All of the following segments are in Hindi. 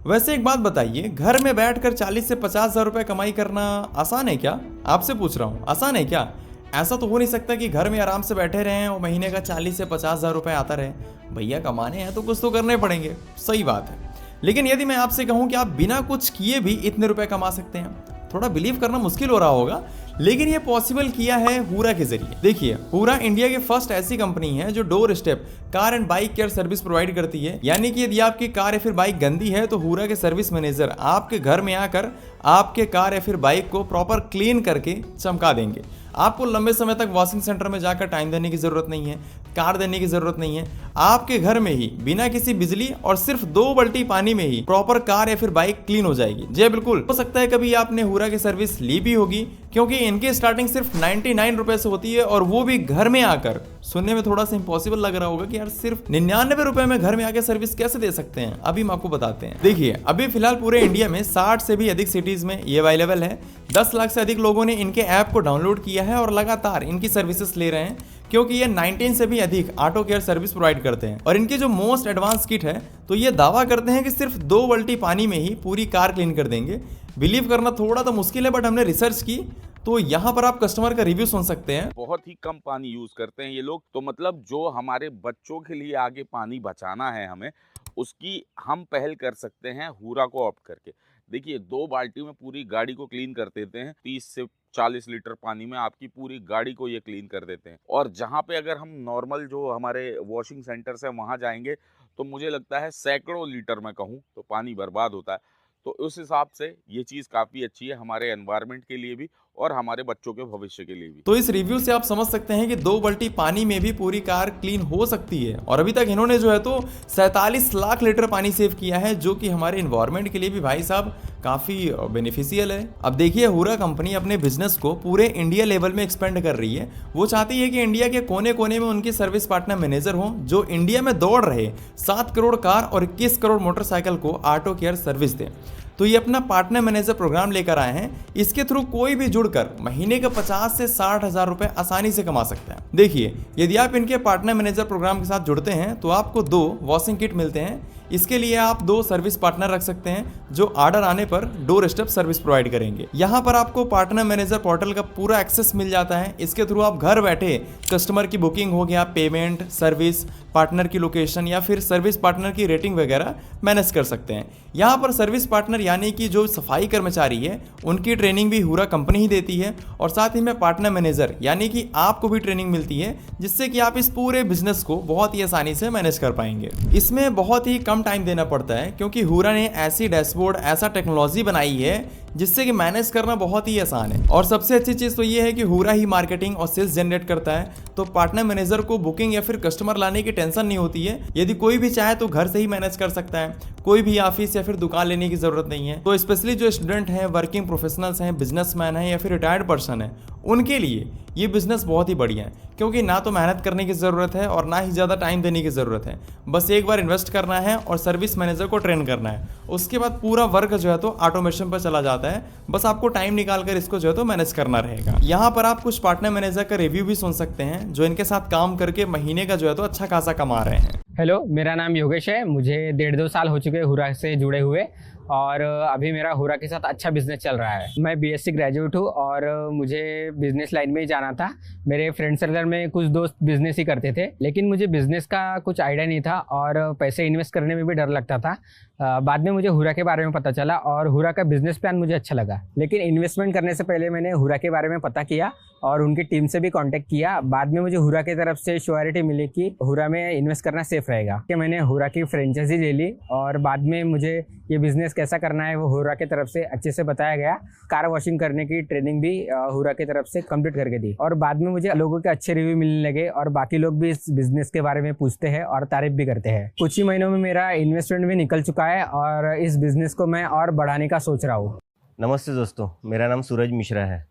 वैसे एक बात बताइए, घर में बैठकर 40 से 50 हज़ार रुपए कमाई करना आसान है क्या? आपसे पूछ रहा हूँ, आसान है क्या? ऐसा तो हो नहीं सकता कि घर में आराम से बैठे रहें और महीने का 40 से 50 हज़ार रुपए आता रहे। भैया कमाने हैं तो कुछ तो करने पड़ेंगे, सही बात है। लेकिन यदि मैं आपसे कहूँ कि आप बिना कुछ किए भी इतने रुपए कमा सकते हैं, थोड़ा बिलीव करना मुश्किल हो रहा होगा, लेकिन ये पॉसिबल किया है हुरा के जरिए। देखिए, हुरा इंडिया की फर्स्ट ऐसी कंपनी है जो door step car and bike care service provide करती है। यानी कि यदि आपकी कार या फिर बाइक गंदी है तो हुरा के सर्विस मैनेजर आपके घर में आकर आपके कार या फिर बाइक को प्रॉपर क्लीन करके चमका देंगे। आपको लंबे समय तक वॉशिंग सेंटर में जाकर टाइम देने की जरूरत नहीं है, कार देने की जरूरत नहीं है। आपके घर में ही बिना किसी बिजली और सिर्फ 2 बाल्टी पानी में ही प्रॉपर कार या फिर बाइक क्लीन हो जाएगी। जी बिल्कुल, हो सकता है कभी आपने हुरा की सर्विस ली भी होगी, क्योंकि इनकी स्टार्टिंग सिर्फ 99 रुपए से होती है, और वो भी घर में आकर। सुनने में थोड़ा सा इंपॉसिबल लग रहा होगा कि यार सिर्फ 99 रुपए में घर में आके सर्विस कैसे दे सकते हैं। अभी हम आपको बताते हैं। देखिए, अभी फिलहाल पूरे इंडिया में 60 से भी अधिक सिटीज में ये अवेलेबल है। 10 लाख से अधिक लोगों ने इनके ऐप को डाउनलोड किया है और लगातार इनकी सर्विसेज ले रहे हैं, क्योंकि ये 19 से भी अधिक ऑटो केयर सर्विस प्रोवाइड करते हैं। और इनकी जो मोस्ट एडवांस किट है, तो ये दावा करते हैं कि सिर्फ 2 बाल्टी पानी में ही पूरी कार क्लीन कर देंगे। बिलीव करना थोड़ा तो मुश्किल है, बट हमने रिसर्च की तो यहाँ पर आप कस्टमर का रिव्यू सुन सकते हैं। बहुत ही कम पानी यूज करते हैं ये लोग, तो मतलब जो हमारे बच्चों के लिए आगे पानी बचाना है हमें, उसकी हम पहल कर सकते हैं हुरा को ऑप्ट करके। देखिए, 2 बाल्टी में पूरी गाड़ी को क्लीन कर देते हैं। 30 से 40 लीटर पानी में आपकी पूरी गाड़ी को ये क्लीन कर देते हैं। और जहाँ पे अगर हम नॉर्मल जो हमारे वॉशिंग सेंटर्स हैं वहाँ जाएंगे, तो मुझे लगता है सैकड़ों लीटर में कहूँ तो पानी बर्बाद होता है। तो उस हिसाब से ये चीज़ काफ़ी अच्छी है हमारे एनवायरनमेंट के लिए भी और हमारे बच्चों के भविष्य के लिए भी। तो इस रिव्यू से आप समझ सकते हैं कि 2 बाल्टी पानी में भी पूरी कार क्लीन हो सकती है। और अभी तक इन्होंने जो है तो 47 लाख लीटर पानी सेव किया है, जो कि हमारे इन्वायरमेंट के लिए भी भाई साहब काफ़ी बेनिफिशियल है। अब देखिए, हुरा कंपनी अपने बिजनेस को पूरे इंडिया लेवल में एक्सपेंड कर रही है। वो चाहती है कि इंडिया के कोने कोने में उनके सर्विस पार्टनर मैनेजर हों, जो इंडिया में दौड़ रहे 7 करोड़ कार और 21 करोड़ मोटरसाइकिल को ऑटो केयर सर्विस दें। तो ये अपना पार्टनर मैनेजर प्रोग्राम लेकर आए हैं। इसके थ्रू कोई भी जुड़कर महीने का 50 से 60 हज़ार रुपए आसानी से कमा सकता है। देखिए, यदि आप इनके पार्टनर मैनेजर प्रोग्राम के साथ जुड़ते हैं तो आपको 2 वॉशिंग किट मिलते हैं। इसके लिए आप 2 सर्विस पार्टनर रख सकते हैं, जो ऑर्डर आने पर डोर स्टेप सर्विस प्रोवाइड करेंगे। यहाँ पर आपको पार्टनर मैनेजर पोर्टल का पूरा एक्सेस मिल जाता है। इसके थ्रू आप घर बैठे कस्टमर की बुकिंग हो गया, पेमेंट, सर्विस, पार्टनर की लोकेशन या फिर सर्विस पार्टनर की रेटिंग वगैरह मैनेज कर सकते हैं। यहाँ पर सर्विस पार्टनर यानी कि जो सफाई कर्मचारी है, उनकी ट्रेनिंग भी हुरा कंपनी ही देती है, और साथ ही में पार्टनर मैनेजर यानी कि आपको भी ट्रेनिंग मिलती है, जिससे कि आप इस पूरे बिजनेस को बहुत ही आसानी से मैनेज कर पाएंगे। इसमें बहुत ही कम टाइम देना पड़ता है, क्योंकि हुरा ने ऐसी डैशबोर्ड, ऐसा टेक्नोलॉजी बनाई है जिससे कि मैनेज करना बहुत ही आसान है। और सबसे अच्छी चीज़ तो ये है कि हुरा ही मार्केटिंग और सेल्स जनरेट करता है, तो पार्टनर मैनेजर को बुकिंग या फिर कस्टमर लाने की टेंशन नहीं होती है। यदि कोई भी चाहे तो घर से ही मैनेज कर सकता है, कोई भी ऑफिस या फिर दुकान लेने की जरूरत नहीं है। तो स्पेशली जो स्टूडेंट हैं, वर्किंग प्रोफेशनल्स हैं, बिजनेसमैन हैं या फिर रिटायर्ड पर्सन है, उनके लिए ये बिजनेस बहुत ही बढ़िया है, क्योंकि ना तो मेहनत करने की ज़रूरत है और ना ही ज़्यादा टाइम देने की ज़रूरत है। बस एक बार इन्वेस्ट करना है और सर्विस मैनेजर को ट्रेन करना है, उसके बाद पूरा वर्क जो है तो ऑटोमेशन पर चला जाता है। बस आपको टाइम निकाल कर इसको जो है तो मैनेज करना रहेगा। यहाँ पर आप कुछ पार्टनर मैनेजर का रिव्यू भी सुन सकते हैं, जो इनके साथ काम करके महीने का जो है तो अच्छा खासा कमा रहे हैं। हेलो, मेरा नाम योगेश है। मुझे 1.5-2 साल हो चुके हैं हुरा से जुड़े हुए, और अभी मेरा हुरा के साथ अच्छा बिजनेस चल रहा है। मैं बीएससी ग्रेजुएट हूँ और मुझे बिजनेस लाइन में ही जाना था। मेरे फ्रेंड सर्कल में कुछ दोस्त बिजनेस ही करते थे, लेकिन मुझे बिजनेस का कुछ आइडिया नहीं था और पैसे इन्वेस्ट करने में भी डर लगता था। बाद में मुझे हुरा के बारे में पता चला और हुरा का बिजनेस प्लान मुझे अच्छा लगा, लेकिन इन्वेस्टमेंट करने से पहले मैंने हुरा के बारे में पता किया और उनकी टीम से भी कांटेक्ट किया। बाद में मुझे हुरा की तरफ से श्योरिटी मिली कि हुरा में इन्वेस्ट करना सेफ रहेगा। कि मैंने हुरा की फ्रेंचाइजी ले ली और बाद में मुझे ये बिजनेस कैसा करना है वो हुरा की तरफ से अच्छे से बताया गया। कार वॉशिंग करने की ट्रेनिंग भी हुरा की तरफ से कंप्लीट करके दी, और बाद में मुझे लोगों के अच्छे रिव्यू मिलने लगे और बाकी लोग भी इस बिजनेस के बारे में पूछते हैं और तारीफ भी करते हैं। कुछ ही महीनों में मेरा इन्वेस्टमेंट भी निकल चुका है और इस बिजनेस को मैं और बढ़ाने का सोच रहा हूँ। नमस्ते दोस्तों, मेरा नाम सूरज मिश्रा है।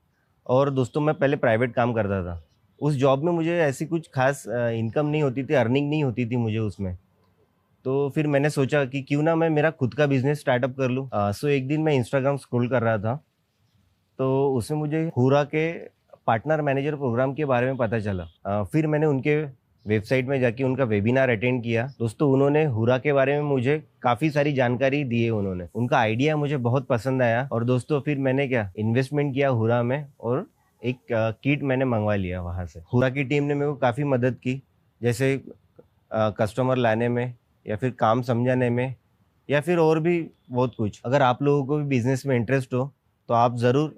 और दोस्तों, मैं पहले प्राइवेट काम करता था। उस जॉब में मुझे ऐसी कुछ खास इनकम नहीं होती थी, अर्निंग नहीं होती थी मुझे उसमें। तो फिर मैंने सोचा कि क्यों ना मैं मेरा खुद का बिजनेस स्टार्टअप कर लूँ। सो एक दिन मैं इंस्टाग्राम स्क्रॉल कर रहा था, तो उसमें मुझे हुरा के पार्टनर मैनेजर प्रोग्राम के बारे में पता चला। फिर मैंने उनके वेबसाइट में जाके उनका वेबिनार अटेंड किया। दोस्तों उन्होंने हुरा के बारे में मुझे काफ़ी सारी जानकारी दी है। उन्होंने उनका आइडिया मुझे बहुत पसंद आया और दोस्तों फिर मैंने क्या इन्वेस्टमेंट किया हुरा में और एक किट मैंने मंगवा लिया वहाँ से। हुरा की टीम ने मेरे को काफ़ी मदद की, जैसे कस्टमर लाने में या फिर काम समझाने में या फिर और भी बहुत कुछ। अगर आप लोगों को भी बिजनेस में इंटरेस्ट हो तो आप ज़रूर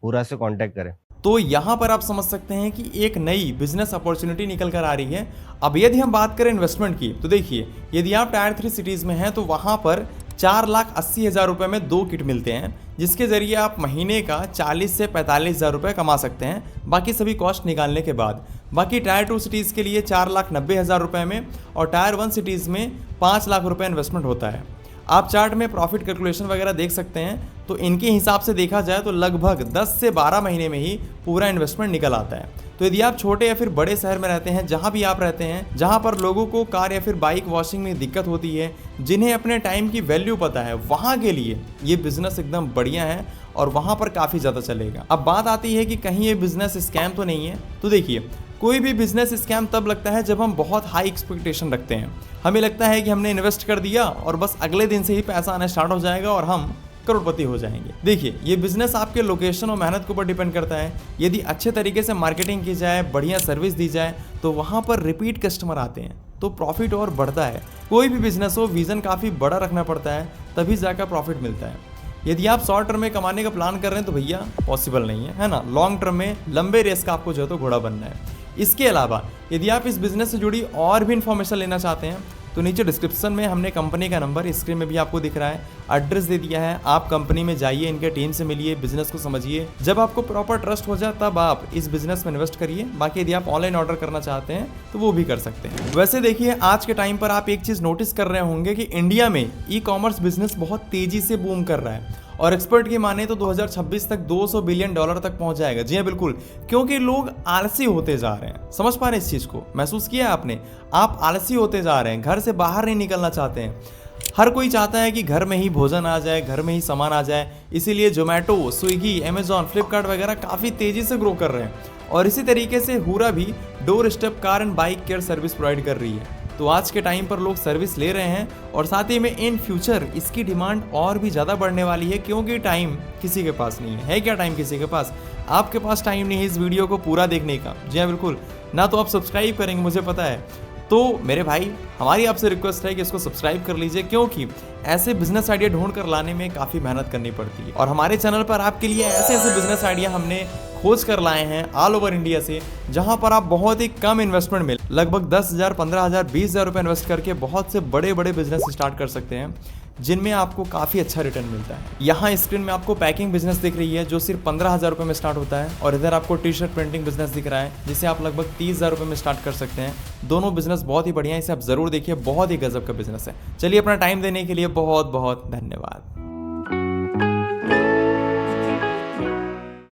हुरा से कांटेक्ट करें। तो यहाँ पर आप समझ सकते हैं कि एक नई बिजनेस अपॉर्चुनिटी निकल कर आ रही है। अब यदि हम बात करें इन्वेस्टमेंट की, तो देखिए यदि आप टायर 3 सिटीज़ में हैं तो वहाँ पर 4,80,000 रुपये में 2 किट मिलते हैं, जिसके ज़रिए आप महीने का 40 से 45,000 रुपये कमा सकते हैं, बाकी सभी कॉस्ट निकालने के बाद। बाकी टायर 2 सिटीज़ के लिए 4,90,000 रुपये में और टायर 1 सिटीज़ में 5 लाख रुपये इन्वेस्टमेंट होता है। आप चार्ट में प्रॉफिट कैलकुलेशन वगैरह देख सकते हैं, तो इनके हिसाब से देखा जाए तो लगभग 10 से 12 महीने में ही पूरा इन्वेस्टमेंट निकल आता है। तो यदि आप छोटे या फिर बड़े शहर में रहते हैं, जहां भी आप रहते हैं, जहां पर लोगों को कार या फिर बाइक वॉशिंग में दिक्कत होती है, जिन्हें अपने टाइम की वैल्यू पता है, वहां के लिए ये बिजनेस एकदम बढ़िया है और वहां पर काफ़ी ज़्यादा चलेगा। अब बात आती है कि कहीं ये बिजनेस स्कैम तो नहीं है। तो देखिए, कोई भी बिजनेस स्कैम तब लगता है जब हम बहुत हाई एक्सपेक्टेशन रखते हैं। हमें लगता है कि हमने इन्वेस्ट कर दिया और बस अगले दिन से ही पैसा आना स्टार्ट हो जाएगा और हम करोड़पति हो जाएंगे। देखिए, ये बिजनेस आपके लोकेशन और मेहनत के ऊपर डिपेंड करता है। यदि अच्छे तरीके से मार्केटिंग की जाए, बढ़िया सर्विस दी जाए, तो वहाँ पर रिपीट कस्टमर आते हैं, तो प्रॉफिट और बढ़ता है। कोई भी बिजनेस हो, विजन काफ़ी बड़ा रखना पड़ता है, तभी जाकर प्रॉफिट मिलता है। यदि आप शॉर्ट टर्म में कमाने का प्लान कर रहे हैं तो भैया पॉसिबल नहीं है ना। लॉन्ग टर्म में लंबे रेस का आपको जो है तो घोड़ा बनना है। इसके अलावा यदि आप इस बिजनेस से जुड़ी और भी इन्फॉर्मेशन लेना चाहते हैं तो नीचे डिस्क्रिप्शन में हमने कंपनी का नंबर स्क्रीन में भी आपको दिख रहा है, एड्रेस दे दिया है। आप कंपनी में जाइए, इनके टीम से मिलिए, बिजनेस को समझिए। जब आपको प्रॉपर ट्रस्ट हो जाए तब आप इस बिजनेस में इन्वेस्ट करिए। बाकी यदि आप ऑनलाइन ऑर्डर करना चाहते हैं तो वो भी कर सकते हैं। वैसे देखिए, आज के टाइम पर आप एक चीज़ नोटिस कर रहे होंगे कि इंडिया में ई कॉमर्स बिजनेस बहुत तेजी से बूम कर रहा है और एक्सपर्ट की माने तो 2026 तक $200 बिलियन तक पहुंच जाएगा। जी हाँ, बिल्कुल, क्योंकि लोग आलसी होते जा रहे हैं। समझ पा रहे हैं इस चीज़ को? महसूस किया है आपने? आप आलसी होते जा रहे हैं, घर से बाहर नहीं निकलना चाहते हैं। हर कोई चाहता है कि घर में ही भोजन आ जाए, घर में ही सामान आ जाए। इसीलिए जोमेटो, स्विगी, अमेजॉन, फ्लिपकार्ट वगैरह काफ़ी तेज़ी से ग्रो कर रहे हैं और इसी तरीके से हुरा भी door step car and bike care service provide कर रही है। तो आज के टाइम पर लोग सर्विस ले रहे हैं और साथ ही में इन फ्यूचर इसकी डिमांड और भी ज़्यादा बढ़ने वाली है, क्योंकि टाइम किसी के पास नहीं है। क्या टाइम किसी के पास? आपके पास टाइम नहीं है इस वीडियो को पूरा देखने का। जी हाँ, बिल्कुल, ना तो आप सब्सक्राइब करेंगे, मुझे पता है। तो मेरे भाई, हमारी आपसे रिक्वेस्ट है कि इसको सब्सक्राइब कर लीजिए, क्योंकि ऐसे बिजनेस आइडिया ढूंढ कर लाने में काफ़ी मेहनत करनी पड़ती है और हमारे चैनल पर आपके लिए ऐसे ऐसे बिजनेस आइडिया हमने खोज कर लाए हैं ऑल ओवर इंडिया से, जहां पर आप बहुत ही कम इन्वेस्टमेंट में लगभग 10,000, 15,000, 20,000 रुपये इन्वेस्ट करके बहुत से बड़े बड़े बिजनेस स्टार्ट कर सकते हैं, जिनमें आपको काफ़ी अच्छा रिटर्न मिलता है। यहाँ स्क्रीन में आपको पैकिंग बिजनेस दिख रही है जो सिर्फ 15,000 रुपये में स्टार्ट होता है और इधर आपको टी शर्ट प्रिंटिंग बिजनेस दिख रहा है जिसे आप लगभग 30,000 रुपये में स्टार्ट कर सकते हैं। दोनों बिजनेस बहुत ही बढ़िया है, इसे आप ज़रूर देखिए, बहुत ही गजब का बिजनेस है। चलिए, अपना टाइम देने के लिए बहुत बहुत धन्यवाद।